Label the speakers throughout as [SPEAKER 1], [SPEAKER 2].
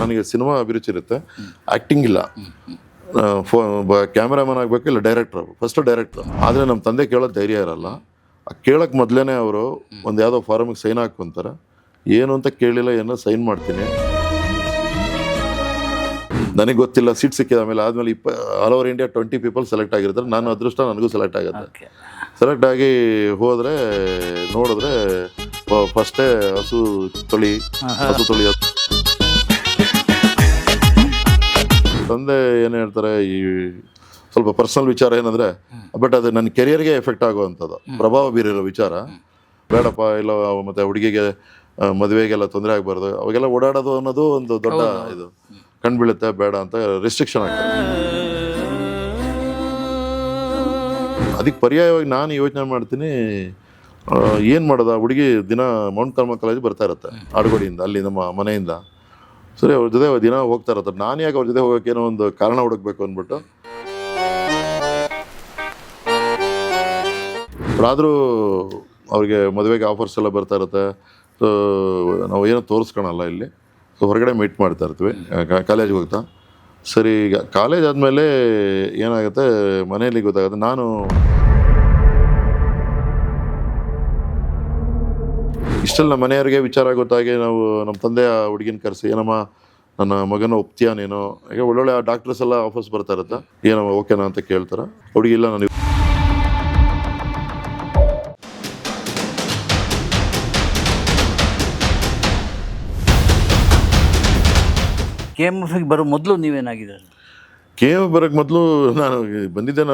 [SPEAKER 1] ನನಗೆ ಸಿನಿಮಾ ಅಭಿರುಚಿ ಇರುತ್ತೆ, ಆ್ಯಕ್ಟಿಂಗ್ ಇಲ್ಲ. ಕ್ಯಾಮ್ರಾಮನ್ ಆಗಬೇಕು, ಇಲ್ಲ ಡೈರೆಕ್ಟ್ರ್, ಫಸ್ಟು ಡೈರೆಕ್ಟ್ರು. ಆದರೆ ನಮ್ಮ ತಂದೆ ಕೇಳೋದು ಧೈರ್ಯ ಇರಲ್ಲ. ಕೇಳೋಕ್ಕೆ ಮೊದಲೇ ಅವರು ಒಂದು ಯಾವುದೋ ಫಾರಮಿಗೆ ಸೈನ್ ಹಾಕ್ಕೊಂತಾರೆ. ಏನು ಅಂತ ಕೇಳಿಲ್ಲ, ಏನೋ ಸೈನ್ ಮಾಡ್ತೀನಿ, ನನಗೆ ಗೊತ್ತಿಲ್ಲ, ಸೀಟ್ ಸಿಕ್ಕಿದ ಆದಮೇಲೆ all over India 20 people select ಆಗಿರ್ತಾರೆ. ನಾನು ಅದೃಷ್ಟ, ನನಗೂ ಸೆಲೆಕ್ಟ್ ಆಗುತ್ತೆ. ಸೆಲೆಕ್ಟ್ ಆಗಿ ಹೋದರೆ ನೋಡಿದ್ರೆ ಫಸ್ಟೇ ಹಸು ತೊಳಿ ತಂದೆ ಏನು ಹೇಳ್ತಾರೆ, ಈ ಸ್ವಲ್ಪ ಪರ್ಸನಲ್ ವಿಚಾರ ಏನಂದರೆ, ಬಟ್ ಅದು ನನ್ನ ಕೆರಿಯರ್ಗೆ ಎಫೆಕ್ಟ್ ಆಗುವಂಥದ್ದು, ಪ್ರಭಾವ ಬೀರಿರೋ ವಿಚಾರ. ಬೇಡಪ್ಪ, ಇಲ್ಲ ಮತ್ತು ಹುಡುಗಿಗೆ ಮದುವೆಗೆಲ್ಲ ತೊಂದರೆ ಆಗಬಾರ್ದು, ಅವಾಗೆಲ್ಲ ಓಡಾಡೋದು ಅನ್ನೋದು ಒಂದು ದೊಡ್ಡ ಇದು ಕಂಡುಬೀಳುತ್ತೆ, ಬೇಡ ಅಂತ ರೆಸ್ಟ್ರಿಕ್ಷನ್ ಆಗ್ತದೆ. ಅದಕ್ಕೆ ಪರ್ಯಾಯವಾಗಿ ನಾನು ಯೋಚನೆ ಮಾಡ್ತೀನಿ, ಏನು ಮಾಡೋದು. ಹುಡುಗಿ ದಿನ ಮೌಂಟ್ ಕಾರ್ಮಲ್ ಕಾಲೇಜ್ ಬರ್ತಾ ಇರುತ್ತೆ ಆಡುಗೋಡಿಯಿಂದ, ಅಲ್ಲಿ ನಮ್ಮ ಮನೆಯಿಂದ. ಸರಿ, ಅವ್ರ ಜೊತೆ ದಿನ ಹೋಗ್ತಾ ಇರತ್ತೆ. ನಾನು ಯಾಕೆ ಅವ್ರ ಜೊತೆ ಹೋಗೋಕೆ ಏನೋ ಒಂದು ಕಾರಣ ಹುಡುಕ್ಬೇಕು ಅಂದ್ಬಿಟ್ಟು, ಆದರೂ ಅವ್ರಿಗೆ ಮದುವೆಗೆ ಆಫರ್ಸ್ ಎಲ್ಲ ಬರ್ತಾ ಇರುತ್ತೆ. ಸೊ ನಾವು ಏನೋ ತೋರಿಸ್ಕೊಳಲ್ಲ ಇಲ್ಲಿ. ಸೊ ಹೊರಗಡೆ ಮೀಟ್ ಮಾಡ್ತಾ ಇರ್ತೀವಿ ಕಾಲೇಜ್ಗೆ ಹೋಗ್ತಾ. ಸರಿ, ಈಗ ಕಾಲೇಜ್ ಆದಮೇಲೆ ಏನಾಗುತ್ತೆ, ಮನೆಯಲ್ಲಿ ಗೊತ್ತಾಗುತ್ತೆ. ನಾನು ಇಷ್ಟೆಲ್ಲ ನಮ್ಮ ಮನೆಯವ್ರಿಗೆ ವಿಚಾರ ಗೊತ್ತಾಗಿ ನಾವು ನಮ್ಮ ತಂದೆಯ ಹುಡುಗಿನ ಕರೆಸಿ, ಏನಮ್ಮ ನನ್ನ ಮಗನ ಒಪ್ತೀಯ ನೀನು, ಈಗ ಒಳ್ಳೊಳ್ಳೆ ಡಾಕ್ಟರ್ಸ್ ಎಲ್ಲ ಆಫರ್ಸ್ ಬರ್ತಾ ಇರುತ್ತೆ, ಏನಮ್ಮ ಓಕೆನಾ ಅಂತ ಕೇಳ್ತಾರೆ. ಹುಡುಗಿ ಇಲ್ಲ, ನಾನು
[SPEAKER 2] KMF ಬರೋ ಮೊದಲು ನೀವೇನಾಗಿದ್ದಾರೆ?
[SPEAKER 1] KMF ಬರೋಕ್ಕೆ ಮೊದಲು ನಾನು ಬಂದಿದ್ದೆ.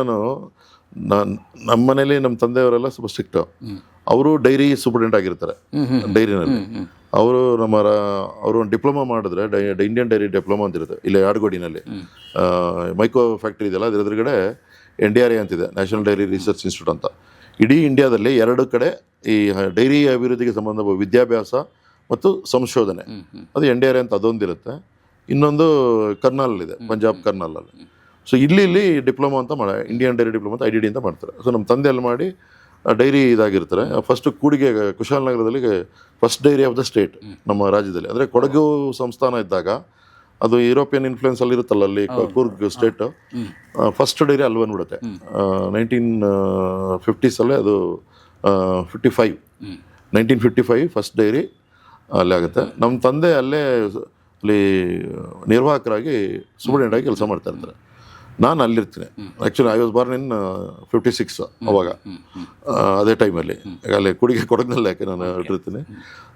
[SPEAKER 1] ನಮ್ಮ ಮನೇಲಿ ನಮ್ಮ ತಂದೆಯವರೆಲ್ಲ ಸ್ವಲ್ಪ ಸ್ಟ್ರಿಕ್ಟು. ಅವರು ಡೈರಿ ಸೂಪರ್ಡೆಂಟ್ ಆಗಿರ್ತಾರೆ ಡೈರಿನಲ್ಲಿ. ಅವರು ಡಿಪ್ಲೊಮಾ ಮಾಡಿದ್ರೆ ಇಂಡಿಯನ್ ಡೈರಿ ಡಿಪ್ಲೊಮಾ ಅಂತಿರುತ್ತೆ ಇಲ್ಲಿ ಆಡುಗೋಡಿನಲ್ಲಿ. ಮೈಕ್ರೋ ಫ್ಯಾಕ್ಟ್ರಿ ಇದೆಯಲ್ಲ, ಅದ್ರ ಎದುರುಗಡೆ NDRI ಅಂತಿದೆ, ನ್ಯಾಷನಲ್ ಡೈರಿ ರಿಸರ್ಚ್ ಇನ್ಸ್ಟಿಟ್ಯೂಟ್ ಅಂತ. ಇಡೀ ಇಂಡಿಯಾದಲ್ಲಿ 2 ಕಡೆ ಈ ಡೈರಿ ಅಭಿವೃದ್ಧಿಗೆ ಸಂಬಂಧ ವಿದ್ಯಾಭ್ಯಾಸ ಮತ್ತು ಸಂಶೋಧನೆ, ಅದು NDRI ಅಂತ ಅದೊಂದಿರುತ್ತೆ. ಇನ್ನೊಂದು ಕರ್ನಾಲಲ್ಲಿದೆ, ಪಂಜಾಬ್ ಕರ್ನಾಲಲ್ಲಿ. ಸೊ ಇಲ್ಲಿ ಡಿಪ್ಲೊಮಾ ಅಂತ ಇಂಡಿಯನ್ ಡೈರಿ ಡಿಪ್ಲೊಮಾ ಅಂತ IDD ಅಂತ ಮಾಡ್ತಾರೆ. ಸೊ ನಮ್ಮ ತಂದೆಯಲ್ಲಿ ಮಾಡಿ ಡೈರಿ ಇದಾಗಿರ್ತಾರೆ. ಫಸ್ಟ್ ಕೂಡಿಗೆ ಕುಶಾಲನಗರದಲ್ಲಿ first dairy of the state ನಮ್ಮ ರಾಜ್ಯದಲ್ಲಿ. ಅಂದರೆ ಕೊಡಗು ಸಂಸ್ಥಾನ ಇದ್ದಾಗ ಅದು ಯುರೋಪಿಯನ್ ಇನ್ಫ್ಲುಯೆನ್ಸ್ ಅಲ್ಲಿ ಇರುತ್ತಲ್ಲ, ಅಲ್ಲಿ ಕೂರ್ಗ್ ಸ್ಟೇಟ್ ಫಸ್ಟ್ ಡೈರಿ ಅಲ್ಲಿ ಬಂದ್ಬಿಡುತ್ತೆ. 1950s ಅದು 1955 ಫಸ್ಟ್ ಡೈರಿ ಅಲ್ಲೇ ಆಗುತ್ತೆ. ನಮ್ಮ ತಂದೆ ಅಲ್ಲಿ ನಿರ್ವಾಹಕರಾಗಿ ಸೂಪರ್ಡೆಂಟ್ ಆಗಿ ಕೆಲಸ ಮಾಡ್ತಾ ಇರ್ತಾರೆ. ನಾನು ಅಲ್ಲಿರ್ತೀನಿ. Actually I was born in 56 ಅವಾಗ, ಅದೇ ಟೈಮಲ್ಲಿ. ಅಲ್ಲಿ ಕೊಡಗಿನಲ್ಲಿ ಯಾಕೆ ನಾನು ಇಟ್ಟಿರ್ತೀನಿ.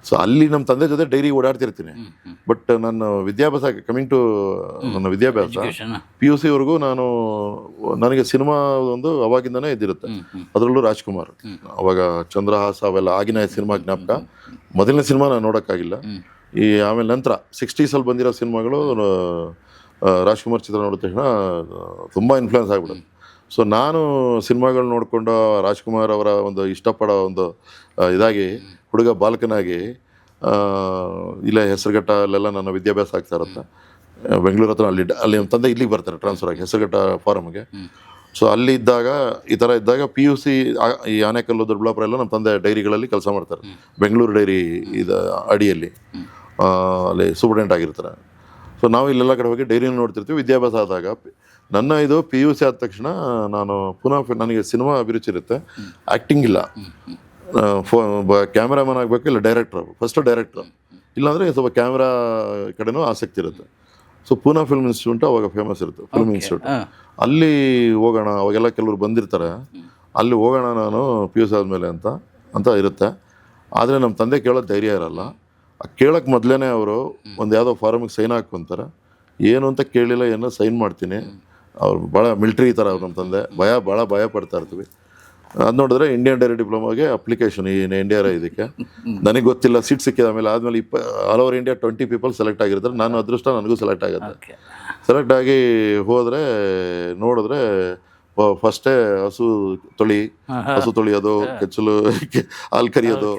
[SPEAKER 1] ಸೊ ಅಲ್ಲಿ ನಮ್ಮ ತಂದೆ ಜೊತೆ ಡೈರಿ ಓಡಾಡ್ತಿರ್ತೀನಿ. ಬಟ್ ನನ್ನ ವಿದ್ಯಾಭ್ಯಾಸ, ಕಮಿಂಗ್ ಟು ನನ್ನ ವಿದ್ಯಾಭ್ಯಾಸ, PUC ವರೆಗೂ ನನಗೆ ಸಿನಿಮಾ ಒಂದು ಅವಾಗಿಂದನೇ ಇದ್ದಿರುತ್ತೆ. ಅದರಲ್ಲೂ ರಾಜ್ಕುಮಾರ್, ಅವಾಗ ಚಂದ್ರಹಾಸ ಅವೆಲ್ಲ ಆಗಿನ ಸಿನಿಮಾ ಜ್ಞಾಪಕ. ಮೊದಲನೇ ಸಿನಿಮಾ ನಾನು ನೋಡೋಕ್ಕಾಗಿಲ್ಲ. ಆಮೇಲೆ ನಂತರ 60s ಬಂದಿರೋ ಸಿನಿಮಾಗಳು ರಾಜ್ಕುಮಾರ್ ಚಿತ್ರ ನೋಡಿದ ತಕ್ಷಣ ತುಂಬ ಇನ್ಫ್ಲುಯೆನ್ಸ್ ಆಗಿಬಿಡುತ್ತೆ. ಸೊ ನಾನು ಸಿನಿಮಾಗಳು ನೋಡಿಕೊಂಡು ರಾಜ್ಕುಮಾರ್ ಅವರ ಒಂದು ಇಷ್ಟಪಡೋ ಒಂದು ಇದಾಗಿ ಹುಡುಗ ಬಾಲಕನಾಗಿ ಇಲ್ಲ ಹೆಸರುಘಟ್ಟ ಅಲ್ಲೆಲ್ಲ ನನ್ನ ವಿದ್ಯಾಭ್ಯಾಸ ಆಗ್ತಾ ಇರುತ್ತೆ. ಬೆಂಗಳೂರು ಹತ್ರ ಅಲ್ಲಿ ನಮ್ಮ ತಂದೆ ಇಲ್ಲಿಗೆ ಬರ್ತಾರೆ ಟ್ರಾನ್ಸ್ಫರ್ ಆಗಿ ಹೆಸರುಘಟ್ಟ ಫಾರಮ್ಗೆ. ಸೊ ಅಲ್ಲಿ ಇದ್ದಾಗ ಈ ಥರ ಇದ್ದಾಗ PUC ಈ ಆನೇಕಲ್ಲು ದೊಡ್ಡಬಳ್ಳಾಪುರ ಎಲ್ಲ ನಮ್ಮ ತಂದೆ ಡೈರಿಗಳಲ್ಲಿ ಕೆಲಸ ಮಾಡ್ತಾರೆ. ಬೆಂಗಳೂರು ಡೈರಿ ಅಡಿಯಲ್ಲಿ ಅಲ್ಲಿ ಸೂಪರ್ಡೆಂಟ್ ಆಗಿರ್ತಾರೆ. ಸೊ ನಾವು ಇಲ್ಲೆಲ್ಲ ಕಡೆ ಹೋಗಿ ಡೈರಿನ ನೋಡ್ತಿರ್ತೀವಿ. ವಿದ್ಯಾಭ್ಯಾಸ ಆದಾಗ ನನ್ನ PUC ಆದ ತಕ್ಷಣ ನಾನು ಪುನಃ ನನಗೆ ಸಿನಿಮಾ ಅಭಿರುಚಿ ಇರುತ್ತೆ, ಆ್ಯಕ್ಟಿಂಗ್ ಇಲ್ಲ. ಕ್ಯಾಮ್ರಾಮನ್ ಆಗಬೇಕು, ಇಲ್ಲ ಡೈರೆಕ್ಟ್ರು, ಫಸ್ಟು ಡೈರೆಕ್ಟ್ರು. ಇಲ್ಲಾಂದರೆ ಸ್ವಲ್ಪ ಕ್ಯಾಮ್ರಾ ಕಡೆನೂ ಆಸಕ್ತಿ ಇರುತ್ತೆ. ಸೊ ಪೂನಾ ಫಿಲ್ಮ್ ಇನ್ಸ್ಟಿಟ್ಯೂಟ್ ಅವಾಗ ಫೇಮಸ್ ಇರುತ್ತೆ, ಫಿಲ್ಮ್ ಇನ್ಸ್ಟಿಟ್ಯೂಟ್. ಅಲ್ಲಿ ಹೋಗೋಣ, ಅವಾಗೆಲ್ಲ ಕೆಲವರು ಬಂದಿರ್ತಾರೆ, ಅಲ್ಲಿ ಹೋಗೋಣ ನಾನು PUC ಆದಮೇಲೆ ಅಂತ ಇರುತ್ತೆ. ಆದರೆ ನಮ್ಮ ತಂದೆ ಕೇಳೋದು ಧೈರ್ಯ ಇರಲ್ಲ. ಕೇಳೋಕ್ಕೆ ಮೊದಲೇ ಅವರು ಒಂದು ಯಾವುದೋ ಫಾರಮಿಗೆ ಸೈನ್ ಹಾಕ್ಕೊಂತಾರೆ. ಏನು ಅಂತ ಕೇಳಿಲ್ಲ, ಏನೋ ಸೈನ್ ಮಾಡ್ತೀನಿ. ಅವ್ರು ಭಾಳ ಮಿಲ್ಟ್ರಿ ಥರ ಅವ್ರು ನಮ್ಮ ತಂದೆ, ಭಾಳ ಭಯ ಪಡ್ತಾ ಇರ್ತೀವಿ. ಅದು ನೋಡಿದ್ರೆ ಇಂಡಿಯನ್ ಡೈರಿ ಡಿಪ್ಲೊಮಾಗೆ ಅಪ್ಲಿಕೇಶನ್, ಈ NDRI ಇದಕ್ಕೆ ನನಗೆ ಗೊತ್ತಿಲ್ಲ, ಸೀಟ್ ಸಿಕ್ಕಿದ ಆದಮೇಲೆ all over India 20 people select ಆಗಿರ್ತಾರೆ. ನಾನು ಅದೃಷ್ಟ, ನನಗೂ ಸೆಲೆಕ್ಟ್ ಆಗುತ್ತೆ. ಸೆಲೆಕ್ಟ್ ಆಗಿ ಹೋದರೆ ನೋಡಿದ್ರೆ ಫಸ್ಟೇ ಹಸು ತೊಳಿಯೋದು, ಕೆಚ್ಚಲು ಹಾಲು ಕರಿಯೋದು,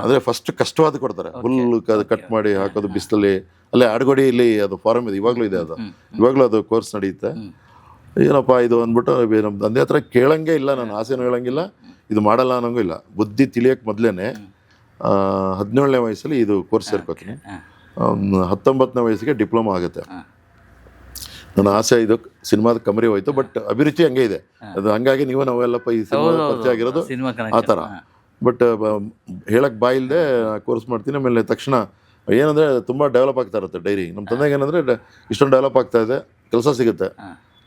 [SPEAKER 1] ಅಂದರೆ ಫಸ್ಟ್ ಕಷ್ಟವಾದ ಕೊಡ್ತಾರೆ. ಹುಲ್ಲು ಕಟ್ ಮಾಡಿ ಹಾಕೋದು ಬಿಸಿಲಲ್ಲಿ. ಅಲ್ಲೇ ಆಡುಗೋಡಿಯಲ್ಲಿ ಅದು ಫಾರಮ್ ಇದೆ, ಇವಾಗಲೂ ಇದೆ. ಇವಾಗಲೂ ಅದು ಕೋರ್ಸ್ ನಡೆಯುತ್ತೆ. ಏನಪ್ಪ ಇದು ಅಂದ್ಬಿಟ್ಟು ನಮ್ಮ ತಂದೆ ಹತ್ರ ಕೇಳಂಗೆ ಇಲ್ಲ, ನಾನು ಆಸೆನೂ ಹೇಳಂಗಿಲ್ಲ, ಇದು ಮಾಡಲ್ಲ ಅನ್ನೋಂಗೂ ಇಲ್ಲ. ಬುದ್ಧಿ ತಿಳಿಯೋಕ್ಕೆ ಮೊದಲೇ 17ನೇ ವಯಸ್ಸಲ್ಲಿ ಇದು ಕೋರ್ಸ್ ಸೇರ್ಕೋತೀನಿ. 19ನೇ ವಯಸ್ಸಿಗೆ ಡಿಪ್ಲೊಮಾ ಆಗುತ್ತೆ. ನನ್ನ ಆಸೆ ಇದು ಸಿನಿಮಾದ ಕಮರಿ ಹೋಯ್ತು, ಬಟ್ ಅಭಿರುಚಿ ಹಂಗೆ ಇದೆ. ಅದು ಹಂಗಾಗಿ ನಾವೆಲ್ಲಪ್ಪ ಈ ಸಿನಿಮಾ ಪರಿಚಯ ಆಗಿರೋದು ಆ ಥರ. ಬಟ್ ಹೇಳಕ್ಕೆ ಬಾಯಿಲ್ದೆ ಕೋರ್ಸ್ ಮಾಡ್ತೀನಿ. ಆಮೇಲೆ ತಕ್ಷಣ ಏನಂದರೆ ತುಂಬ ಡೆವಲಪ್ ಆಗ್ತಾ ಇರುತ್ತೆ ಡೈರಿ. ನಮ್ಮ ತಂದೆಗೆ ಏನಂದರೆ ಇಷ್ಟೊಂದು ಡೆವಲಪ್ ಆಗ್ತಾ ಇದೆ, ಕೆಲಸ ಸಿಗುತ್ತೆ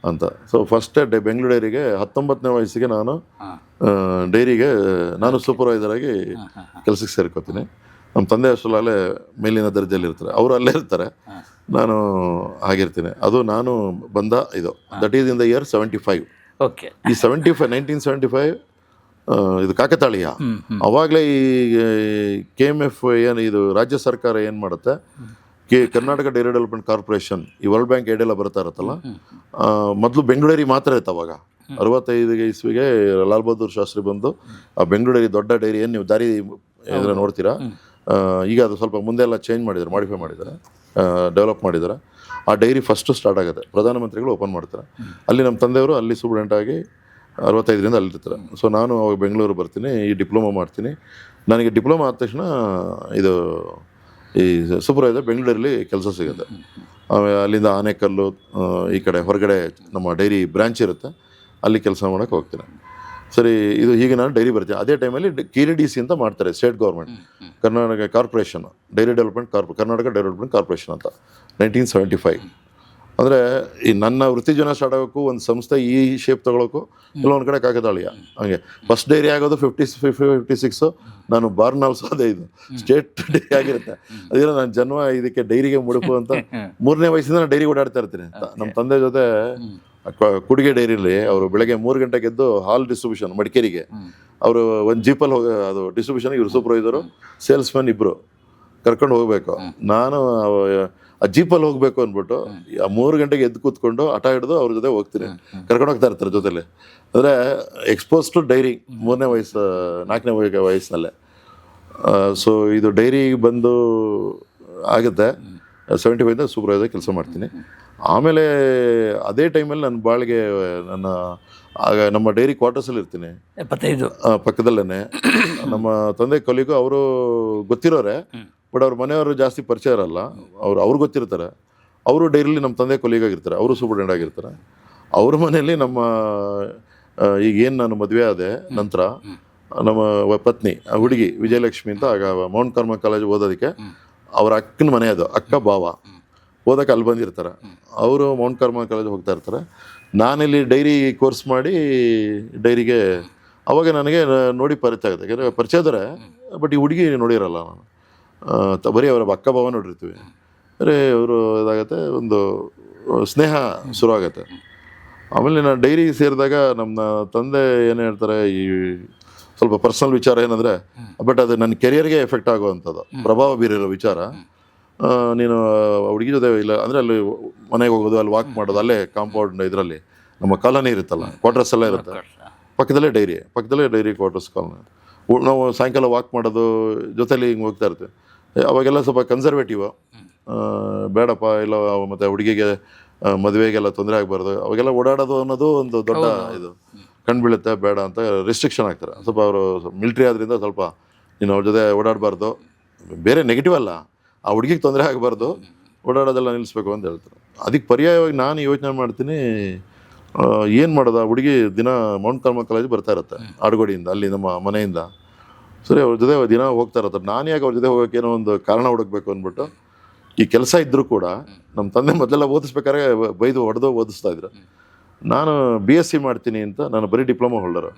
[SPEAKER 1] ಅಂತ. ಸೊ ಫಸ್ಟ್ ಬೆಂಗಳೂರು ಡೈರಿಗೆ 19ನೇ ವಯಸ್ಸಿಗೆ ನಾನು ಡೈರಿಗೆ ನಾನು ಸೂಪರ್ವೈಸರಾಗಿ ಕೆಲಸಕ್ಕೆ ಸೇರ್ಕೋತೀನಿ. ನಮ್ಮ ತಂದೆ ಅಷ್ಟರಲ್ಲೇ ಅಲ್ಲೇ ಮೇಲಿನ ದರ್ಜೆಯಲ್ಲಿ ಇರ್ತಾರೆ, ಅವರು ಅಲ್ಲೇ ಇರ್ತಾರೆ, ನಾನು ಆಗಿರ್ತೀನಿ. ಅದು ನಾನು ಬಂದ ಇದು that is in the year 75.
[SPEAKER 2] Okay.
[SPEAKER 1] ಈ 1975 ಇದು ಕಾಕತಾಳೀಯ. ಅವಾಗಲೇ ಈ KMF ಏನು ಇದು ರಾಜ್ಯ ಸರ್ಕಾರ ಏನು ಮಾಡುತ್ತೆ, ಕರ್ನಾಟಕ ಡೈರಿ ಡೆವಲಪ್ಮೆಂಟ್ ಕಾರ್ಪೊರೇಷನ್, ಈ ವರ್ಲ್ಡ್ ಬ್ಯಾಂಕ್ ಏಡೆಲ್ಲ ಬರ್ತಾ ಇರುತ್ತಲ್ಲ, ಮೊದಲು ಬೆಂಗಳೂರು ಡೈರಿ ಮಾತ್ರ ಇತ್ತು ಅವಾಗ. 65 ಇಸ್ವಿಗೆ ಲಾಲ್ ಬಹದ್ದೂರ್ ಶಾಸ್ತ್ರಿ ಬಂದು ಆ ಬೆಂಗಳೂರು ಡೈರಿ ದೊಡ್ಡ ಡೈರಿ ಏನು ನೀವು ದಾರಿ ಇದ್ರೆ ನೋಡ್ತೀರಾ, ಈಗ ಅದು ಸ್ವಲ್ಪ ಮುಂದೆ ಎಲ್ಲ ಚೇಂಜ್ ಮಾಡಿದ್ದಾರೆ, ಮಾಡಿಫೈ ಮಾಡಿದ್ದಾರೆ, ಡೆವಲಪ್ ಮಾಡಿದ್ದಾರೆ. ಆ ಡೈರಿ ಫಸ್ಟು ಸ್ಟಾರ್ಟ್ ಆಗುತ್ತೆ, ಪ್ರಧಾನಮಂತ್ರಿಗಳು ಓಪನ್ ಮಾಡ್ತಾರೆ. ಅಲ್ಲಿ ನಮ್ಮ ತಂದೆಯವರು ಅಲ್ಲಿ ಸ್ಟೂಡೆಂಟಾಗಿ 65ರಿಂದ ಅಲ್ಲಿರ್ತಾರೆ. ಸೊ ನಾನು ಅವಾಗ ಬೆಂಗಳೂರು ಬರ್ತೀನಿ, ಈ ಡಿಪ್ಲೊಮಾ ಮಾಡ್ತೀನಿ. ನನಗೆ ಡಿಪ್ಲೊಮಾ ಆದ ತಕ್ಷಣ ಇದು ಈ ಸೂಪರ್ವೈಸರ್ ಬೆಂಗಳೂರಲ್ಲಿ ಕೆಲಸ ಸಿಗುತ್ತೆ. ಆಮೇಲೆ ಅಲ್ಲಿಂದ ಆನೇಕಲ್ಲು ಈ ಕಡೆ ಹೊರಗಡೆ ನಮ್ಮ ಡೈರಿ ಬ್ರ್ಯಾಂಚ್ ಇರುತ್ತೆ, ಅಲ್ಲಿ ಕೆಲಸ ಮಾಡೋಕ್ಕೆ ಹೋಗ್ತೀನಿ. ಸರಿ, ಇದು ಹೀಗೆ ನಾನು ಡೈರಿ ಬರ್ತೀನಿ. ಅದೇ ಟೈಮಲ್ಲಿ KDDC ಅಂತ ಮಾಡ್ತಾರೆ, state government, Karnataka corporation dairy development Karnataka dairy development corporation ಅಂತ 1975. ಅಂದರೆ ಈ ನನ್ನ ವೃತ್ತಿ ಜೀವನ ಸ್ಟಾರ್ಟ್ ಆಗೋಕ್ಕೂ ಒಂದು ಸಂಸ್ಥೆ ಈ ಶೇಪ್ ತೊಗೊಳೋಕ್ಕೂ ಕೆಲವೊಂದು ಕಡೆ ಕಾಕತಾಳೀಯ. ಹಾಗೆ ಫಸ್ಟ್ ಡೈರಿ ಆಗೋದು 56 ನಾನು ಬಾರ್ನ್ ಆಲ್ಸೋ ಅದೇ ಇದು ಸ್ಟೇಟ್ ಡೈರಿ ಆಗಿರುತ್ತೆ. ಅದೇನೋ ನನ್ನ ಜನ್ಮ ಇದಕ್ಕೆ ಡೈರಿಗೆ ಮುಡುಪು ಅಂತ 3ನೇ ವಯಸ್ಸಿಂದ ನಾನು ಡೈರಿ ಓಡಾಡ್ತಾ ಇರ್ತೀನಿ. ನಮ್ಮ ತಂದೆ ಜೊತೆ ಕುಡಿಗೆ ಡೈರಿಲಿ ಅವರು ಬೆಳಗ್ಗೆ 3 ಗಂಟೆಗೆ ಎದ್ದು ಹಾಲ್ ಡಿಸ್ಟ್ರಿಬ್ಯೂಷನ್ ಮಡಿಕೇರಿಗೆ ಅವರು ಒಂದು ಜೀಪಲ್ಲಿ ಹೋಗಿ, ಅದು ಡಿಸ್ಟ್ರಿಬ್ಯೂಷನ್ ಇವರು ಸೂಪರ್ವೈಸರು ಸೇಲ್ಸ್ಮನ್ ಇಬ್ಬರು ಕರ್ಕೊಂಡು ಹೋಗಬೇಕು. ನಾನು ಆ ಜೀಪಲ್ಲಿ ಹೋಗಬೇಕು ಅಂದ್ಬಿಟ್ಟು ಆ 3 ಗಂಟೆಗೆ ಎದ್ದು ಕೂತ್ಕೊಂಡು ಹಠ ಹಿಡಿದು ಅವ್ರ ಜೊತೆ ಹೋಗ್ತೀನಿ, ಕರ್ಕೊಂಡು ಹೋಗ್ತಾ ಇರ್ತಾರೆ ಜೊತೆಲಿ. ಅಂದರೆ ಎಕ್ಸ್ಪೋಸ್ ಟು ಡೈರಿ 3ನೇ ವಯಸ್ಸು 4ನೇ ವಯಸ್ಸಿನಲ್ಲೇ. ಸೊ ಇದು ಡೈರಿ ಬಂದು ಆಗುತ್ತೆ 75 ಸೂಪರ್ವೈಸರ್ ಕೆಲಸ ಮಾಡ್ತೀನಿ. ಆಮೇಲೆ ಅದೇ ಟೈಮಲ್ಲಿ ನನ್ನ ಬಾಳಿಗೆ ನನ್ನ ಆಗ ನಮ್ಮ ಡೈರಿ ಕ್ವಾರ್ಟರ್ಸಲ್ಲಿ ಇರ್ತೀನಿ,
[SPEAKER 2] 75
[SPEAKER 1] ಪಕ್ಕದಲ್ಲೇ. ನಮ್ಮ ತಂದೆ ಕೊಲಿಗೂ ಅವರು ಗೊತ್ತಿರೋರೆ, ಬಟ್ ಅವ್ರ ಮನೆಯವರು ಜಾಸ್ತಿ ಪರಿಚಯ ಇರಲ್ಲ, ಅವ್ರು ಗೊತ್ತಿರ್ತಾರೆ. ಅವರು ಡೈರಿಲಿ ನಮ್ಮ ತಂದೆ ಕೊಲಿಗಾಗಿರ್ತಾರೆ, ಅವರು ಸೂಪರ್ಡೆಂಟ್ ಆಗಿರ್ತಾರೆ. ಅವ್ರ ಮನೆಯಲ್ಲಿ ನಮ್ಮ ಈಗೇನು ನಾನು ಮದುವೆ ಆದೆ ನಂತರ ನಮ್ಮ ಪತ್ನಿ ಆ ಹುಡುಗಿ ವಿಜಯಲಕ್ಷ್ಮಿ ಅಂತ ಆಗ ಮೌಂಟ್ ಕಾರ್ಮಲ್ ಕಾಲೇಜ್ ಓದೋದಕ್ಕೆ ಅವ್ರ ಅಕ್ಕನ ಮನೆ, ಅದು ಅಕ್ಕ ಬಾವ ಓದಕ್ಕೆ ಅಲ್ಲಿ ಬಂದಿರ್ತಾರೆ. ಅವರು ಮೌಂಟ್ ಕಾರ್ಮಲ್ ಕಾಲೇಜ್ ಹೋಗ್ತಾ ಇರ್ತಾರೆ. ನಾನಿಲ್ಲಿ ಡೈರಿ ಕೋರ್ಸ್ ಮಾಡಿ ಡೈರಿಗೆ ಅವಾಗ ನನಗೆ ನೋಡಿ ಪರಿಚಯ ಆಗುತ್ತೆ. ಯಾಕಂದರೆ ಪರಿಚಯ ಇದ್ದಾರೆ, ಬಟ್ ಈ ಹುಡುಗಿ ನೋಡಿರಲ್ಲ ನಾನು, ಬರೀ ಅವರ ಅಕ್ಕ ಭಾವ ನೋಡಿರ್ತೀವಿ. ಬರೀ ಅವರು ಇದಾಗತ್ತೆ, ಒಂದು ಸ್ನೇಹ ಶುರು ಆಗುತ್ತೆ. ಆಮೇಲೆ ನಾನು ಡೈರಿ ಸೇರಿದಾಗ ನಮ್ಮ ತಂದೆ ಏನು ಹೇಳ್ತಾರೆ, ಈ ಸ್ವಲ್ಪ ಪರ್ಸ್ನಲ್ ವಿಚಾರ ಏನಂದರೆ, ಬಟ್ ಅದು ನನ್ನ ಕೆರಿಯರ್ಗೆ ಎಫೆಕ್ಟ್ ಆಗುವಂಥದ್ದು, ಪ್ರಭಾವ ಬೀರಿರೋ ವಿಚಾರ. ನೀನು ಹುಡುಗಿ ಜೊತೆ ಇಲ್ಲ ಅಂದರೆ ಅಲ್ಲಿ ಮನೆಗೆ ಹೋಗೋದು, ಅಲ್ಲಿ ವಾಕ್ ಮಾಡೋದು, ಅಲ್ಲೇ ಕಾಂಪೌಂಡ್ ಇದರಲ್ಲಿ ನಮ್ಮ ಕಾಲೋನಿ ಇರುತ್ತಲ್ಲ, ಕ್ವಾರ್ಟರ್ಸ್ ಎಲ್ಲ ಇರುತ್ತೆ, ಪಕ್ಕದಲ್ಲೇ ಡೈರಿ ಕ್ವಾರ್ಟರ್ಸ್ ಕಾಲೋನಿ. ನಾವು ಸಾಯಂಕಾಲ ವಾಕ್ ಮಾಡೋದು ಜೊತೆಲಿ ಹಿಂಗೆ ಹೋಗ್ತಾ ಇರ್ತೀವಿ. ಅವಾಗೆಲ್ಲ ಸ್ವಲ್ಪ ಕನ್ಸರ್ವೇಟಿವ್, ಬೇಡಪ್ಪ ಇಲ್ಲ ಮತ್ತು ಹುಡುಗಿಗೆ ಮದುವೆಗೆಲ್ಲ ತೊಂದರೆ ಆಗಬಾರ್ದು, ಅವಾಗೆಲ್ಲ ಓಡಾಡೋದು ಅನ್ನೋದು ಒಂದು ದೊಡ್ಡ ಇದು ಕಂಡುಬೀಳುತ್ತೆ, ಬೇಡ ಅಂತ ರೆಸ್ಟ್ರಿಕ್ಷನ್ ಆಗ್ತಾರೆ. ಸ್ವಲ್ಪ ಅವರು ಮಿಲ್ಟ್ರಿ ಆದ್ರಿಂದ ಸ್ವಲ್ಪ ನೀನು ಅವ್ರ ಜೊತೆ ಓಡಾಡಬಾರ್ದು, ಬೇರೆ ನೆಗೆಟಿವ್ ಅಲ್ಲ, ಆ ಹುಡುಗಿಗೆ ತೊಂದರೆ ಆಗಬಾರ್ದು, ಓಡಾಡೋದೆಲ್ಲ ನಿಲ್ಲಿಸ್ಬೇಕು ಅಂತ ಹೇಳ್ತಾರೆ. ಅದಕ್ಕೆ ಪರ್ಯಾಯವಾಗಿ ನಾನು ಯೋಚನೆ ಮಾಡ್ತೀನಿ, ಏನು ಮಾಡೋದು, ಆ ಹುಡುಗಿ ದಿನ ಮೌಂಟ್ ಕಾರ್ಮಲ್ ಕಾಲೇಜ್ ಬರ್ತಾ ಇರುತ್ತೆ ಆಡುಗೋಡಿಯಿಂದ, ಅಲ್ಲಿ ನಮ್ಮ ಮನೆಯಿಂದ. ಸರಿ, ಅವ್ರ ಜೊತೆ ದಿನ ಹೋಗ್ತಾ ಇರ್ತಾರೆ. ನಾನು ಯಾಕೆ ಅವ್ರ ಜೊತೆ ಹೋಗೋಕೆ ಏನೋ ಒಂದು ಕಾರಣ ಹುಡುಕ್ಬೇಕು ಅಂದ್ಬಿಟ್ಟು, ಈ ಕೆಲಸ ಇದ್ದರೂ ಕೂಡ ನಮ್ಮ ತಂದೆ ಮೊದಲೆಲ್ಲ ಓದಿಸ್ಬೇಕಾದ್ರೆ ಬೈದು ಹೊಡೆದು ಓದಿಸ್ತಾ ಇದ್ರು. ನಾನು BSc ಮಾಡ್ತೀನಿ ಅಂತ, ನಾನು ಬರೀ ಡಿಪ್ಲೊಮಾ ಹೋಲ್ಡರು.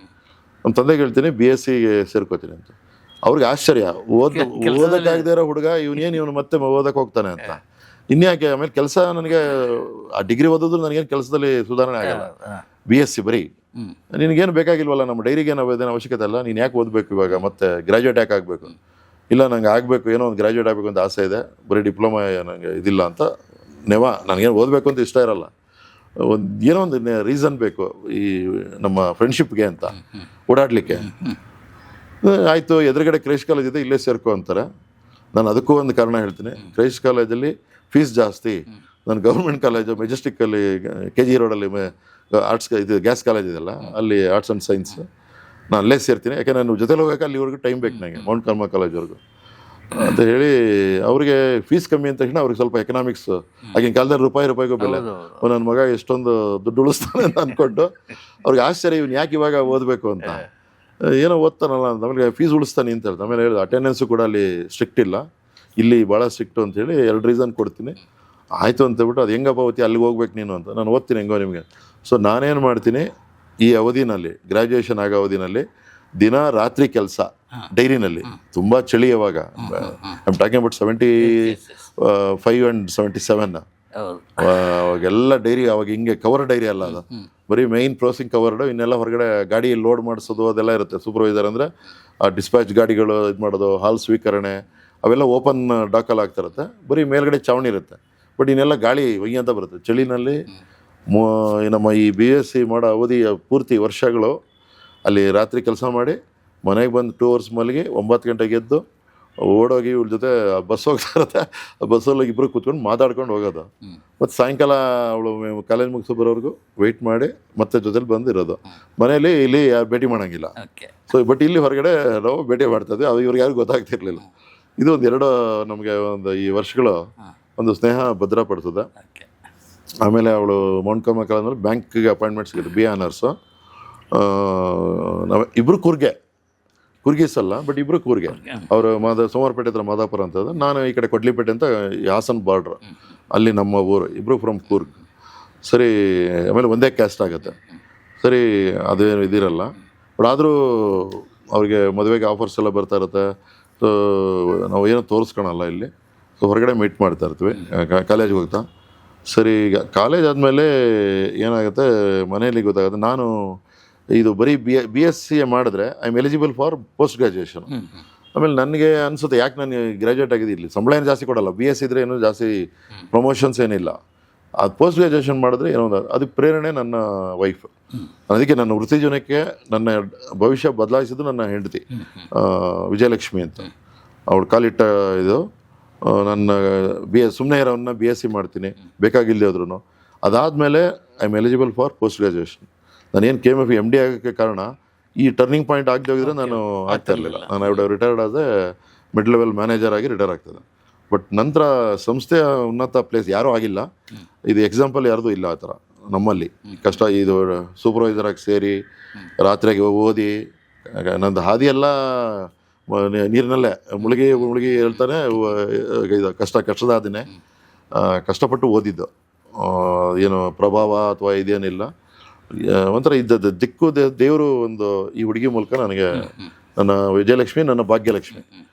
[SPEAKER 1] ನಮ್ಮ ತಂದೆಗೆ ಹೇಳ್ತೀನಿ BScಗೆ ಸೇರ್ಕೋತೀನಿ ಅಂತ. ಅವ್ರಿಗೆ ಆಶ್ಚರ್ಯ, ಓದಕ್ಕಾಗದೇ ಇರೋ ಹುಡುಗ ಇವನು ಮತ್ತೆ ಓದಕ್ಕೆ ಹೋಗ್ತಾನೆ ಅಂತ. ಇನ್ಯಾಕೆ, ಆಮೇಲೆ ಕೆಲಸ ನನಗೆ ಆ ಡಿಗ್ರಿ ಓದಿದ್ರು ನನಗೇನು ಕೆಲಸದಲ್ಲಿ ಸುಧಾರಣೆ ಆಗಲ್ಲ. BSc ಬರೀ ನಿನಗೇನು ಬೇಕಾಗಿಲ್ವಲ್ಲ, ನಮ್ಮ ಡೈರಿಗೆ ನಾವು ಅದೇನು ಅವಶ್ಯಕತೆ ಅಲ್ಲ, ನೀನು ಯಾಕೆ ಓದಬೇಕು ಇವಾಗ, ಮತ್ತೆ ಗ್ರ್ಯಾಜುಯೇಟ್ ಯಾಕೆ ಆಗಬೇಕು? ಇಲ್ಲ, ನಂಗೆ ಆಗಬೇಕು, ಏನೋ ಒಂದು ಗ್ರ್ಯಾಜುಯೇಟ್ ಆಗಬೇಕು ಅಂತ ಆಸೆ ಇದೆ, ಬರೀ ಡಿಪ್ಲೊಮಾ ನನಗೆ ಇದಿಲ್ಲ ಅಂತ. ನನಗೇನು ಓದಬೇಕು ಅಂತ ಇಷ್ಟ ಇರಲ್ಲ, ಏನೋ ಒಂದು ರೀಸನ್ ಬೇಕು ಈ ನಮ್ಮ ಫ್ರೆಂಡ್ಶಿಪ್ಗೆ ಅಂತ ಓಡಾಡಲಿಕ್ಕೆ. ಆಯಿತು, ಎದುರುಗಡೆ ಕ್ರೈಸ್ಟ್ ಕಾಲೇಜ್ ಇದೆ, ಇಲ್ಲೇ ಸೇರ್ಕೊ ಅಂತಾರೆ. ನಾನು ಅದಕ್ಕೂ ಒಂದು ಕಾರಣ ಹೇಳ್ತೀನಿ. ಕ್ರೈಸ್ಟ್ ಕಾಲೇಜಲ್ಲಿ ಫೀಸ್ ಜಾಸ್ತಿ. ನಾನು ಗೌರ್ಮೆಂಟ್ ಕಾಲೇಜು ಮೆಜೆಸ್ಟಿಕ್ಕಲ್ಲಿ KG ರೋಡಲ್ಲಿ ಆರ್ಟ್ಸ್ ಇದು ಗ್ಯಾಸ್ ಕಾಲೇಜ್ ಇದೆಯಲ್ಲ, ಅಲ್ಲಿ ಆರ್ಟ್ಸ್ ಆ್ಯಂಡ್ ಸೈನ್ಸ್, ನಾನು ಅಲ್ಲೇ ಸೇರ್ತೀನಿ. ಯಾಕೆಂದರೆ ನಾನು ಜೊತೆಲಿ ಹೋಗೋಕೆ ಅಲ್ಲಿವರೆಗೂ ಟೈಮ್ ಬೇಕು ನನಗೆ, ಮೌಂಟ್ ಕಾರ್ಮಲ್ ಕಾಲೇಜ್ವರೆಗೂ. ಅಂತ ಹೇಳಿ ಅವ್ರಿಗೆ ಫೀಸ್ ಕಮ್ಮಿ ಅಂದ ತಕ್ಷಣ ಅವ್ರಿಗೆ ಸ್ವಲ್ಪ ಎಕನಾಮಿಕ್ಸ್ ಆಗಿನ ಕಾಲದಲ್ಲಿ ರೂಪಾಯಿಗೂ ಬೆಲೆ. ನನ್ನ ಮಗ ಎಷ್ಟೊಂದು ದುಡ್ಡು ಉಳಿಸ್ತಾನೆ ಅಂತ ಅಂದ್ಕೊಂಡು ಅವ್ರಿಗೆ ಆಶ್ಚರ್ಯ, ಇವ್ನು ಯಾಕೆ ಇವಾಗ ಓದಬೇಕು ಅಂತ. ಏನೋ ಓದ್ತಾನಲ್ಲ ಅಂತ. ಆಮೇಲೆ ಫೀಸ್ ಉಳಿಸ್ತಾನೆ ಅಂತ ಹೇಳ್ದೆ. ಆಮೇಲೆ ಹೇಳಿದ ಅಟೆಂಡೆನ್ಸು ಕೂಡ ಅಲ್ಲಿ ಸ್ಟ್ರಿಕ್ಟ್ ಇಲ್ಲ, ಇಲ್ಲಿ ಭಾಳ ಸ್ಟ್ರಿಕ್ಟು ಅಂತೇಳಿ 2 ರೀಸನ್ ಕೊಡ್ತೀನಿ. ಆಯಿತು ಅಂತ ಹೇಳ್ಬಿಟ್ಟು, ಅದು ಹೆಂಗಪ್ಪ ಓದ್ತಿ, ಅಲ್ಲಿಗೆ ಹೋಗ್ಬೇಕು ನೀನು ಅಂತ. ನಾನು ಓದ್ತೀನಿ ಹೆಂಗೋ ನಿಮಗೆ. ಸೊ ನಾನೇನು ಮಾಡ್ತೀನಿ, ಈ ಅವಧಿನಲ್ಲಿ ಗ್ರ್ಯಾಜುಯೇಷನ್ ಆಗೋ ಅವಧಿನಲ್ಲಿ ದಿನ ರಾತ್ರಿ ಕೆಲಸ ಡೈರಿನಲ್ಲಿ. ತುಂಬ ಚಳಿ ಅವಾಗ, I am talking about 75 and 77. ಅವಾಗೆಲ್ಲ ಡೈರಿ, ಅವಾಗ ಹಿಂಗೆ ಕವರ್ ಡೈರಿ ಅಲ್ಲ ಅದು, ಬರೀ ಮೈನ್ ಪ್ರೋಸಿಂಗ್ ಕವರ್ಡು. ಇನ್ನೆಲ್ಲ ಹೊರಗಡೆ ಗಾಡಿ ಲೋಡ್ ಮಾಡಿಸೋದು ಅದೆಲ್ಲ ಇರುತ್ತೆ. ಸೂಪರ್ವೈಸರ್ ಅಂದರೆ ಆ ಡಿಸ್ಪ್ಯಾಚ್ ಗಾಡಿಗಳು ಇದು ಮಾಡೋದು, ಹಾಲ್ ಸ್ವೀಕರಣೆ ಅವೆಲ್ಲ ಓಪನ್ ಡಾಕಲ್ಲಿ ಆಗ್ತಿರುತ್ತೆ. ಬರೀ ಮೇಲ್ಗಡೆ ಚಾವಣಿ ಇರುತ್ತೆ, ಬಟ್ ಇನ್ನೆಲ್ಲ ಗಾಳಿ ಒಯ್ಯಿ ಅಂತ ಬರುತ್ತೆ ಚಳಿನಲ್ಲಿ. ನಮ್ಮ ಈ BSc ಮಾಡೋ ಅವಧಿಯ ಪೂರ್ತಿ ವರ್ಷಗಳು ಅಲ್ಲಿ ರಾತ್ರಿ ಕೆಲಸ ಮಾಡಿ ಮನೆಗೆ ಬಂದು 2 hours ಮಲಗಿ 9 ಗಂಟೆಗೆ ಎದ್ದು ಓಡೋಗಿ ಇವ್ರ ಜೊತೆ ಬಸ್ ಹೋಗ್ತಾ ಇರುತ್ತೆ. ಬಸ್ಸಲ್ಲಿ ಇಬ್ಬರು ಕೂತ್ಕೊಂಡು ಮಾತಾಡ್ಕೊಂಡು ಹೋಗೋದು. ಮತ್ತು ಸಾಯಂಕಾಲ ಅವಳು ಕಾಲೇಜ್ ಮುಗಿಸೋ ಬರೋವರೆಗೂ ವೆಯ್ಟ್ ಮಾಡಿ ಮತ್ತೆ ಜೊತೆಲಿ ಬಂದಿರೋದು. ಮನೇಲಿ ಇಲ್ಲಿ ಯಾರು ಭೇಟಿ ಮಾಡೋಂಗಿಲ್ಲ. ಸೊ ಬಟ್ ಇಲ್ಲಿ ಹೊರಗಡೆ ನಾವು ಭೇಟಿ ಮಾಡ್ತಾಯಿದ್ವಿ. ಅದು ಇವ್ರಿಗೆ ಯಾರಿಗೂ ಗೊತ್ತಾಗ್ತಿರ್ಲಿಲ್ಲ. ಇದು ಒಂದೆರಡು ನಮಗೆ ಒಂದು ಈ ವರ್ಷಗಳು ಒಂದು ಸ್ನೇಹ ಭದ್ರಪಡಿಸಿದೆ. ಆಮೇಲೆ ಅವಳು ಮೌಂಟ್ ಕಾರ್ಮೆಲ್ ಕಾಲೇಜ್ನಲ್ಲಿ ಬ್ಯಾಂಕಿಗೆ ಅಪಾಯಿಂಟ್ಮೆಂಟ್ ಸಿಗುತ್ತೆ, BA ಆನರ್ಸು. ನಾವು ಇಬ್ಬರು ಕುರ್ಗೀಸ್ ಅಲ್ಲ, ಬಟ್ ಇಬ್ಬರು ಕೂರ್ಗೆ. ಅವರು ಸೋಮವಾರಪೇಟೆ ಹತ್ರ ಮಾದಾಪುರ ಅಂತದ್ದು, ನಾನು ಈ ಕಡೆ ಕೊಡ್ಲಿಪೇಟೆ ಅಂತ ಹಾಸನ್ ಬಾರ್ಡ್ರ್, ಅಲ್ಲಿ ನಮ್ಮ ಊರು. ಇಬ್ಬರು ಫ್ರಮ್ ಕೂರ್ಗ್. ಸರಿ, ಆಮೇಲೆ ಒಂದೇ ಕ್ಯಾಸ್ಟ್ ಆಗುತ್ತೆ. ಸರಿ, ಅದೇನು ಇದಿರಲ್ಲ, ಬಟ್ ಆದರೂ ಅವ್ರಿಗೆ ಮದುವೆಗೆ ಆಫರ್ಸ್ ಎಲ್ಲ ಬರ್ತಾ ಇರುತ್ತೆ. ಸೊ ನಾವು ಏನೋ ತೋರಿಸ್ಕೊಳಲ್ಲ ಇಲ್ಲಿ. ಸೊ ಹೊರಗಡೆ ಮೀಟ್ ಮಾಡ್ತಾ ಇರ್ತೀವಿ ಕಾಲೇಜ್ಗೆ ಹೋಗ್ತಾ. ಸರಿ, ಈಗ ಕಾಲೇಜ್ ಆದಮೇಲೆ ಏನಾಗುತ್ತೆ, ಮನೆಯಲ್ಲಿ ಗೊತ್ತಾಗುತ್ತೆ ನಾನು ಇದು ಬರೀ BSc ಮಾಡಿದ್ರೆ I am eligible for post graduation. ಆಮೇಲೆ ನನಗೆ ಅನಿಸುತ್ತೆ, ಯಾಕೆ ನಾನು ಗ್ರ್ಯಾಜುಯೇಟ್ ಆಗಿದೆ, ಇಲ್ಲಿ ಸಂಬಳ ಏನು ಜಾಸ್ತಿ ಕೊಡಲ್ಲ, BSc ಇದ್ದರೆ ಏನೂ ಜಾಸ್ತಿ ಪ್ರಮೋಷನ್ಸ್ ಏನಿಲ್ಲ. ಅದು ಪೋಸ್ಟ್ ಗ್ರ್ಯಾಜುಯೇಷನ್ ಮಾಡಿದ್ರೆ ಏನೋ ಅದಕ್ಕೆ ಪ್ರೇರಣೆ ನನ್ನ ವೈಫ್. ಅದಕ್ಕೆ ನನ್ನ ವೃತ್ತಿ ಜೀವನಕ್ಕೆ ನನ್ನ ಭವಿಷ್ಯ ಬದಲಾಯಿಸಿದ್ದು ನನ್ನ ಹೆಂಡತಿ ವಿಜಯಲಕ್ಷ್ಮಿ ಅಂತ. ಅವಳು ಕಾಲಿಟ್ಟ ಇದು, ನನ್ನ ಸುಮ್ಮನೆ ಇರೋನ್ನ BSc ಮಾಡ್ತೀನಿ ಬೇಕಾಗಿಲ್ಲದೆ ಹೋದ್ರೂ. ಅದಾದಮೇಲೆ I am eligible for post graduation. ನಾನೇನು KMF MD ಆಗೋಕ್ಕೆ ಕಾರಣ ಈ ಟರ್ನಿಂಗ್ ಪಾಯಿಂಟ್ ಆಗದೆ ಹೋಗಿದ್ರೆ ನಾನು ಆಗ್ತಾ ಇರಲಿಲ್ಲ. ನಾನು I would have retired as A mid level manager ಆಗಿ ರಿಟೈರ್ ಆಗ್ತದೆ. ಬಟ್ ನಂತರ ಸಂಸ್ಥೆಯ ಉನ್ನತ ಪ್ಲೇಸ್ ಯಾರೂ ಆಗಿಲ್ಲ. ಇದು ಎಕ್ಸಾಂಪಲ್ ಯಾರ್ದು ಇಲ್ಲ ಆ ಥರ ನಮ್ಮಲ್ಲಿ. ಕಷ್ಟ ಇದು ಸೂಪರ್ವೈಸರಾಗಿ ಸೇರಿ ರಾತ್ರಿಗೆ ಓದಿ, ನಂದು ಹಾದಿಯೆಲ್ಲ ನೀರಿನಲ್ಲೇ ಮುಳುಗಿ ಹೇಳ್ತಾನೆ. ಇದು ಕಷ್ಟದ ಹಾದಿನೇ, ಕಷ್ಟಪಟ್ಟು ಓದಿದ್ದು, ಏನು ಪ್ರಭಾವ ಅಥವಾ ಇದೇನಿಲ್ಲ. ಒಂಥರ ಇದ್ದದ್ದು ದಿಕ್ಕು ದೇವರು ಒಂದು ಈ ಹುಡುಗಿ ಮೂಲಕ ನನಗೆ, ನನ್ನ ವಿಜಯಲಕ್ಷ್ಮಿ ನನ್ನ ಭಾಗ್ಯಲಕ್ಷ್ಮಿ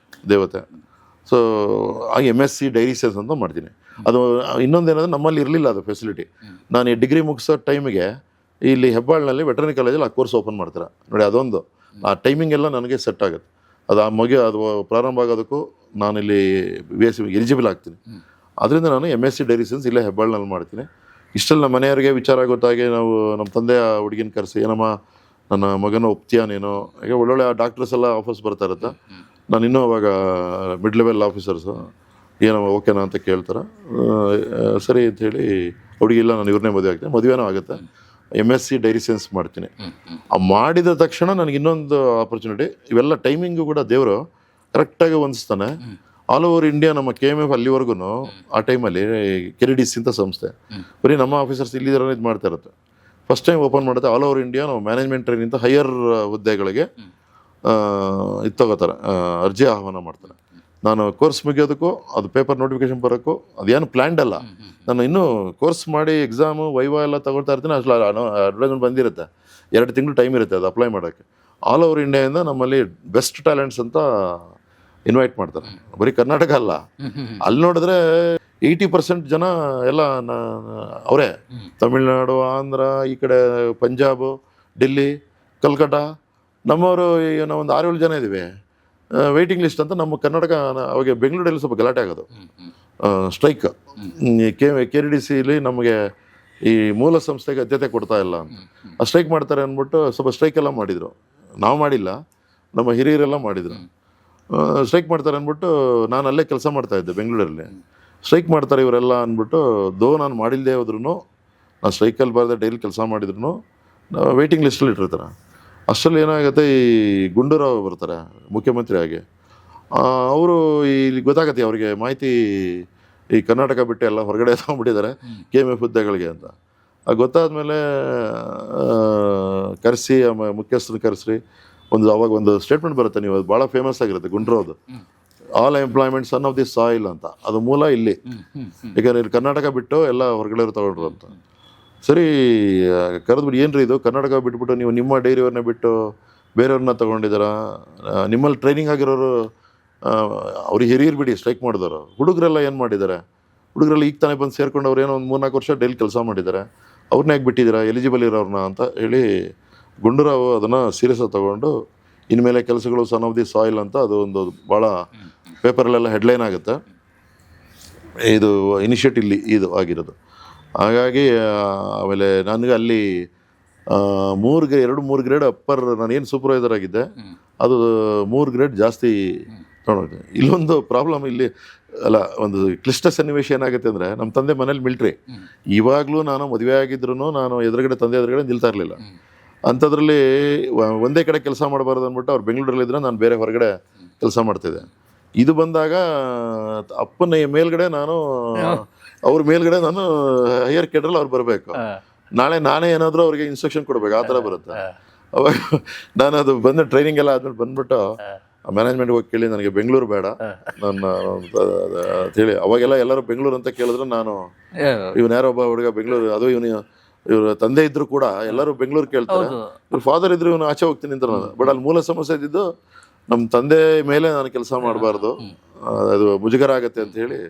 [SPEAKER 1] ದೇವತೆ. ಸೊ ಆಗ MSc ಡೈರಿ ಸೇಲ್ಸ್ ಅಂತ ಮಾಡ್ತೀನಿ. ಅದು ಇನ್ನೊಂದೇನಂದರೆ ನಮ್ಮಲ್ಲಿ ಇರಲಿಲ್ಲ ಅದು ಫೆಸಿಲಿಟಿ. ನಾನು ಈ ಡಿಗ್ರಿ ಮುಗಿಸೋ ಟೈಮಿಗೆ ಇಲ್ಲಿ ಹೆಬ್ಬಾಳ್ನಲ್ಲಿ ವೆಟರ್ನರಿ ಕಾಲೇಜಲ್ಲಿ ಆ ಕೋರ್ಸ್ ಓಪನ್ ಮಾಡ್ತಾರೆ ನೋಡಿ. ಅದೊಂದು ಆ ಟೈಮಿಂಗ್ ಎಲ್ಲ ನನಗೆ ಸೆಟ್ ಆಗುತ್ತೆ. ಅದು ಅದು ಪ್ರಾರಂಭ ಆಗೋದಕ್ಕೂ ನಾನಿಲ್ಲಿ BSc ಎಲಿಜಿಬಲ್ ಆಗ್ತೀನಿ. ಅದರಿಂದ ನಾನು MSc ಡೈರಿ ಸೇಲ್ಸ್ ಇಲ್ಲೇ ಹೆಬ್ಬಾಳ್ನಲ್ಲಿ ಮಾಡ್ತೀನಿ. ಇಷ್ಟೆಲ್ಲ ನಮ್ಮ ಮನೆಯವರಿಗೆ ವಿಚಾರ ಗೊತ್ತಾಗಿ ನಾವು ನಮ್ಮ ತಂದೆಯ ಹುಡುಗಿನ ಕರೆಸಿ, ಏನಮ್ಮ ನನ್ನ ಮಗನ ಒಪ್ತೀಯ ನೀನು, ಈಗ ಒಳ್ಳೊಳ್ಳೆ ಡಾಕ್ಟರ್ಸ್ ಎಲ್ಲ ಆಫರ್ಸ್ ಬರ್ತಾ ಇರುತ್ತೆ. ನಾನು ಇನ್ನೂ ಅವಾಗ ಮಿಡ್ ಲೆವೆಲ್ ಆಫೀಸರ್ಸು, ಏನಮ್ಮ ಓಕೆನಾ ಅಂತ ಕೇಳ್ತಾರೆ. ಸರಿ ಅಂಥೇಳಿ ಹುಡುಗಿಲ್ಲ, ನಾನು ಇವ್ರನ್ನೇ ಮದುವೆ ಆಗ್ತೀನಿ, ಮದುವೆನೂ ಆಗುತ್ತೆ. MSc ಡೈರಿ ಸೈನ್ಸ್ ಮಾಡ್ತೀನಿ. ಮಾಡಿದ ತಕ್ಷಣ ನನಗೆ ಇನ್ನೊಂದು ಆಪರ್ಚುನಿಟಿ. ಇವೆಲ್ಲ ಟೈಮಿಂಗು ಕೂಡ ದೇವರು ಕರೆಕ್ಟಾಗಿ ಹೊಂದಿಸ್ತಾನೆ. ಆಲ್ ಓವರ್ ಇಂಡಿಯಾ ನಮ್ಮ KMF ಅಲ್ಲಿವರೆಗೂ ಆ ಟೈಮಲ್ಲಿ KRDC ಅಂತ ಸಂಸ್ಥೆ, ಬರೀ ನಮ್ಮ ಆಫೀಸರ್ಸ್ ಇಲ್ಲಿದ್ದಾರೆ ಇದು ಮಾಡ್ತಾ ಇರುತ್ತೆ. ಫಸ್ಟ್ ಟೈಮ್ ಓಪನ್ ಮಾಡುತ್ತೆ ಆಲ್ ಓವರ್ ಇಂಡಿಯಾ. ನಾವು ಮ್ಯಾನೇಜ್ಮೆಂಟ್ ಟ್ರೈನಿಂಗ್ ಅಂತ ಹೈಯರ್ ಹುದ್ದೆಗಳಿಗೆ ಇದು ತಗೋತಾರೆ, ಅರ್ಜಿ ಆಹ್ವಾನ ಮಾಡ್ತಾರೆ. ನಾನು ಕೋರ್ಸ್ ಮುಗಿಯೋದಕ್ಕೂ ಅದು ಪೇಪರ್ ನೋಟಿಫಿಕೇಶನ್ ಬರೋಕ್ಕೂ ಅದೇನು ಪ್ಲ್ಯಾಂಡ್ ಅಲ್ಲ. ನಾನು ಇನ್ನೂ ಕೋರ್ಸ್ ಮಾಡಿ ಎಕ್ಸಾಮು ವೈವಾ ಎಲ್ಲ ತಗೊಳ್ತಾ ಇರ್ತೀನಿ. ಅಷ್ಟು ಅಡ್ವರ್ಟೈಸ್ಮೆಂಟ್ ಬಂದಿರುತ್ತೆ, 2 ತಿಂಗಳು ಟೈಮ್ ಇರುತ್ತೆ ಅದು ಅಪ್ಲೈ ಮಾಡೋಕ್ಕೆ. ಆಲ್ ಓವರ್ ಇಂಡಿಯಾದಿಂದ ನಮ್ಮಲ್ಲಿ ಬೆಸ್ಟ್ ಟ್ಯಾಲೆಂಟ್ಸ್ ಅಂತ ಇನ್ವೈಟ್ ಮಾಡ್ತಾರೆ. ಬರೀ ಕರ್ನಾಟಕ ಅಲ್ಲ, ಅಲ್ಲಿ ನೋಡಿದ್ರೆ 80% ಜನ ಎಲ್ಲ ಅವರೇ. ತಮಿಳ್ನಾಡು, ಆಂಧ್ರ, ಈ ಕಡೆ ಪಂಜಾಬು, ಡೆಲ್ಲಿ, ಕಲ್ಕಟ್ಟ. ನಮ್ಮವರು ನಾವು ಒಂದು 6-7 ಜನ ಇದ್ದೀವಿ ವೆಯ್ಟಿಂಗ್ ಲಿಸ್ಟ್ ಅಂತ. ನಮ್ಮ ಕರ್ನಾಟಕ ಅವಾಗ ಬೆಂಗಳೂರಲ್ಲಿ ಸ್ವಲ್ಪ ಗಲಾಟೆ ಆಗೋದು, ಸ್ಟ್ರೈಕ್. KRDCಲಿ ನಮಗೆ ಈ ಮೂಲ ಸಂಸ್ಥೆಗೆ ಆದ್ಯತೆ ಕೊಡ್ತಾ ಇಲ್ಲ ಅಂತ ಆ ಸ್ಟ್ರೈಕ್ ಮಾಡ್ತಾರೆ ಅಂದ್ಬಿಟ್ಟು ಸ್ವಲ್ಪ ಸ್ಟ್ರೈಕೆಲ್ಲ ಮಾಡಿದರು. ನಾವು ಮಾಡಿಲ್ಲ, ನಮ್ಮ ಹಿರಿಯರೆಲ್ಲ ಮಾಡಿದರು. ಸ್ಟ್ರೈಕ್ ಮಾಡ್ತಾರೆ ಅಂದ್ಬಿಟ್ಟು ನಾನು ಅಲ್ಲೇ ಕೆಲಸ ಮಾಡ್ತಾಯಿದ್ದೆ ಬೆಂಗಳೂರಲ್ಲಿ. ಸ್ಟ್ರೈಕ್ ಮಾಡ್ತಾರೆ ಇವರೆಲ್ಲ ಅಂದ್ಬಿಟ್ಟು ನಾನು ಮಾಡಿಲ್ಲದೆ ಹೋದ್ರೂ, ನಾನು ಸ್ಟ್ರೈಕಲ್ಲಿ ಬರದೆ ಡೈಲಿ ಕೆಲಸ ಮಾಡಿದ್ರು ವೆಯ್ಟಿಂಗ್ ಲಿಸ್ಟಲ್ಲಿ ಇಟ್ಟಿರ್ತಾರೆ. ಅಷ್ಟರಲ್ಲಿ ಏನಾಗುತ್ತೆ, ಈ ಗುಂಡೂರಾವ್ ಬರ್ತಾರೆ ಮುಖ್ಯಮಂತ್ರಿ ಆಗಿ. ಅವರು ಇಲ್ಲಿ ಗೊತ್ತಾಗತ್ತೆ ಅವ್ರಿಗೆ ಮಾಹಿತಿ, ಈ ಕರ್ನಾಟಕ ಬಿಟ್ಟು ಎಲ್ಲ ಹೊರಗಡೆ ತಗೊಂಡ್ಬಿಟ್ಟಿದ್ದಾರೆ KMF ಹುದ್ದೆಗಳಿಗೆ ಅಂತ. ಗೊತ್ತಾದ್ಮೇಲೆ ಕರೆಸಿ ಮುಖ್ಯಸ್ಥರು ಕರೆಸ್ರಿ, ಅವಾಗ ಒಂದು ಸ್ಟೇಟ್ಮೆಂಟ್ ಬರುತ್ತೆ, ನೀವು ಅದು ಭಾಳ ಫೇಮಸ್ ಆಗಿರುತ್ತೆ ಗುಂಡ್ರೋದು, all employment son of the soil ಅಂತ. ಅದು ಮೂಲ ಇಲ್ಲಿ, ಯಾಕಂದ್ರೆ ಇಲ್ಲಿ ಕರ್ನಾಟಕ ಬಿಟ್ಟು ಎಲ್ಲ ಹೊರಗಡೆ ತಗೊಂಡ್ರು ಅಂತ. ಸರಿ ಕರೆದ್ಬಿಟ್ಟು ಏನ್ರಿ ಇದು ಕರ್ನಾಟಕ ಬಿಟ್ಬಿಟ್ಟು ನೀವು ನಿಮ್ಮ ಡೈರಿಯವ್ರನ್ನ ಬಿಟ್ಟು ಬೇರೆಯವ್ರನ್ನ ತೊಗೊಂಡಿದ್ದೀರಾ, ನಿಮ್ಮಲ್ಲಿ ಟ್ರೈನಿಂಗ್ ಆಗಿರೋರು ಅವ್ರಿಗೆ ಹಿರಿಯರು ಬಿಡಿ ಸ್ಟ್ರೈಕ್ ಮಾಡಿದವರು, ಹುಡುಗರೆಲ್ಲ ಏನು ಮಾಡಿದ್ದಾರೆ, ಹುಡುಗರೆಲ್ಲ ಈಗ ತಾನೇ ಬಂದು ಸೇರ್ಕೊಂಡವ್ರು ಏನೋ ಒಂದು 3-4 ವರ್ಷ ಡೈಲಿ ಕೆಲಸ ಮಾಡಿದ್ದಾರೆ, ಅವ್ರನ್ನ ಯಾಕೆ ಬಿಟ್ಟಿದ್ದೀರಾ ಎಲಿಜಿಬಲ್ ಇರೋರನ್ನ ಅಂತ ಹೇಳಿ ಗುಂಡೂರಾವ್ ಅದನ್ನು ಸೀರಿಯಸ್ ಆಗಿ ತೊಗೊಂಡು ಇನ್ಮೇಲೆ ಕೆಲಸಗಳು ಸನ್ ಆಫ್ ದಿ ಸಾಯಿಲ್ ಅಂತ ಅದು ಒಂದು ಭಾಳ ಪೇಪರಲ್ಲೆಲ್ಲ ಹೆಡ್ಲೈನ್ ಆಗುತ್ತೆ. ಇದು ಇನಿಷಿಯೇಟ್ ಇಲ್ಲಿ ಇದು ಆಗಿರೋದು. ಹಾಗಾಗಿ ಆಮೇಲೆ ನನಗೆ ಅಲ್ಲಿ 2-3 ಗ್ರೇಡ್ ಅಪ್ಪರ್, ನಾನೇನು ಸೂಪರ್ವೈಸರ್ ಆಗಿದ್ದೆ ಅದು 3 ಗ್ರೇಡ್ ಜಾಸ್ತಿ ತೊಗೊಂಡೋಗಿದೆ. ಇಲ್ಲೊಂದು ಪ್ರಾಬ್ಲಮ್ ಇಲ್ಲಿ ಅಲ್ಲ, ಒಂದು ಕ್ಲಿಷ್ಟ ಸನ್ನಿವೇಶ ಏನಾಗುತ್ತೆ ಅಂದರೆ, ನಮ್ಮ ತಂದೆ ಮನೇಲಿ ಮಿಲ್ಟ್ರಿ, ಇವಾಗಲೂ ನಾನು ಮದುವೆ ಆಗಿದ್ರು ನಾನು ತಂದೆ ಎದುರುಗಡೆ ನಿಲ್ತಾ ಇರಲಿಲ್ಲ. ಅಂಥದ್ರಲ್ಲಿ ಒಂದೇ ಕಡೆ ಕೆಲಸ ಮಾಡಬಾರ್ದು ಅಂದ್ಬಿಟ್ಟು ಅವ್ರು ಬೆಂಗಳೂರಲ್ಲಿದ್ದರೆ ನಾನು ಬೇರೆ ಹೊರಗಡೆ ಕೆಲಸ ಮಾಡ್ತಿದ್ದೆ. ಇದು ಬಂದಾಗ ಅಪ್ಪನ ಮೇಲ್ಗಡೆ ನಾನು, ಅವ್ರ ಮೇಲ್ಗಡೆ ನಾನು ಹೈಯರ್ ಕೇಡ್ರಲ್ಲಿ ಅವ್ರು ಬರಬೇಕು, ನಾಳೆ ನಾನೇ ಏನಾದರೂ ಅವ್ರಿಗೆ ಇನ್ಸ್ಟ್ರಕ್ಷನ್ ಕೊಡಬೇಕು, ಆ ಥರ ಬರುತ್ತೆ. ಅವಾಗ ನಾನು ಅದು ಬಂದು ಟ್ರೈನಿಂಗ್ ಎಲ್ಲ ಆದ್ಮೇಲೆ ಬಂದ್ಬಿಟ್ಟು ಮ್ಯಾನೇಜ್ಮೆಂಟ್ಗೆ ಹೋಗಿ ಕೇಳಿ ನನಗೆ ಬೆಂಗಳೂರು ಬೇಡ ನನ್ನ ಹೇಳಿ. ಅವಾಗೆಲ್ಲ ಎಲ್ಲರೂ ಬೆಂಗಳೂರು ಅಂತ ಕೇಳಿದ್ರು, ನಾನು ಇವನು ಯಾರೋ ಒಬ್ಬ ಹುಡುಗ ಬೆಂಗಳೂರು, ಅದು ಇವ್ರ ತಂದೆ ಇದ್ರು ಕೂಡ ಎಲ್ಲರೂ ಬೆಂಗಳೂರು ಕೇಳ್ತಾರೆ, ಇವ್ರ ಫಾದರ್ ಇದ್ರು ಇವನು ಆಚೆ ಹೋಗ್ತೀನಿ ಅಂತ. ಬಟ್ ಅಲ್ಲಿ ಮೂಲ ಸಮಸ್ಯೆ ಇದ್ದಿದ್ದು ನಮ್ಮ ತಂದೆ ಮೇಲೆ ನಾನು ಕೆಲಸ ಮಾಡಬಾರ್ದು, ಅದು ಮುಜುಗರ ಆಗತ್ತೆ ಅಂತ ಹೇಳಿ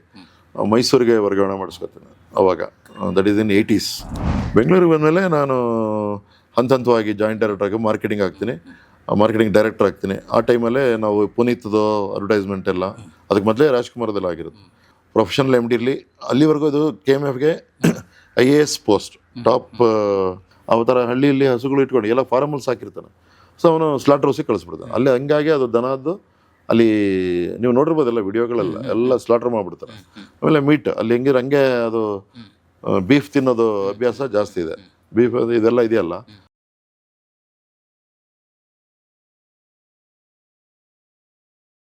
[SPEAKER 1] ಮೈಸೂರಿಗೆ ವರ್ಗಾವಣೆ ಮಾಡಿಸ್ಕೊತೀನಿ. ಅವಾಗ ದಟ್ ಈಸ್ ಇನ್ 80s. ಬೆಂಗಳೂರಿಗೆ ಬಂದಮೇಲೆ ನಾನು ಹಂತವಾಗಿ ಜಾಯಿಂಟ್ ಡೈರೆಕ್ಟರ್ ಆಗಿ ಮಾರ್ಕೆಟಿಂಗ್ ಆಗ್ತೀನಿ, ಮಾರ್ಕೆಟಿಂಗ್ ಡೈರೆಕ್ಟರ್ ಆಗ್ತೀನಿ. ಆ ಟೈಮಲ್ಲೇ ನಾವು ಪುನೀತ್ದು ಅಡ್ವರ್ಟೈಸ್ಮೆಂಟ್ ಎಲ್ಲ, ಅದಕ್ಕೆ ಮೊದಲೇ ರಾಜ್ಕುಮಾರ್ದೆಲ್ಲ ಆಗಿರೋದು. ಪ್ರೊಫೆಷನಲ್ MD ಇರಲಿ, ಅಲ್ಲಿವರೆಗೂ ಅದು KMFಗೆ IAS ಪೋಸ್ಟ್ ಟಾಪ್. ಆ ಥರ ಹಳ್ಳಿಯಲ್ಲಿ ಹಸುಗಳು ಇಟ್ಕೊಂಡು ಎಲ್ಲ ಫಾರ್ಮಲ್ಲಿ ಸಾಕಿರ್ತಾನೆ, ಸೊ ಅವನು ಸ್ಲಾಟರ್ ಹೌಸಿಗೆ ಕಳಿಸ್ಬಿಡ್ತಾನೆ. ಅಲ್ಲಿ ಹಂಗಾಗಿ ಅದು ದನದ್ದು ಅಲ್ಲಿ ನೀವು ನೋಡಿರ್ಬೋದೆಲ್ಲ ವಿಡಿಯೋಗಳೆಲ್ಲ ಎಲ್ಲ ಸ್ಲಾಟರ್ ಮಾಡಿಬಿಡ್ತಾರೆ. ಆಮೇಲೆ ಮೀಟ್ ಅಲ್ಲಿ ಹಂಗೆ ಅದು ಬೀಫ್ ತಿನ್ನೋದು ಅಭ್ಯಾಸ ಜಾಸ್ತಿ ಇದೆ. ಬೀಫ್ ಇದೆಲ್ಲ ಇದೆಯಲ್ಲ,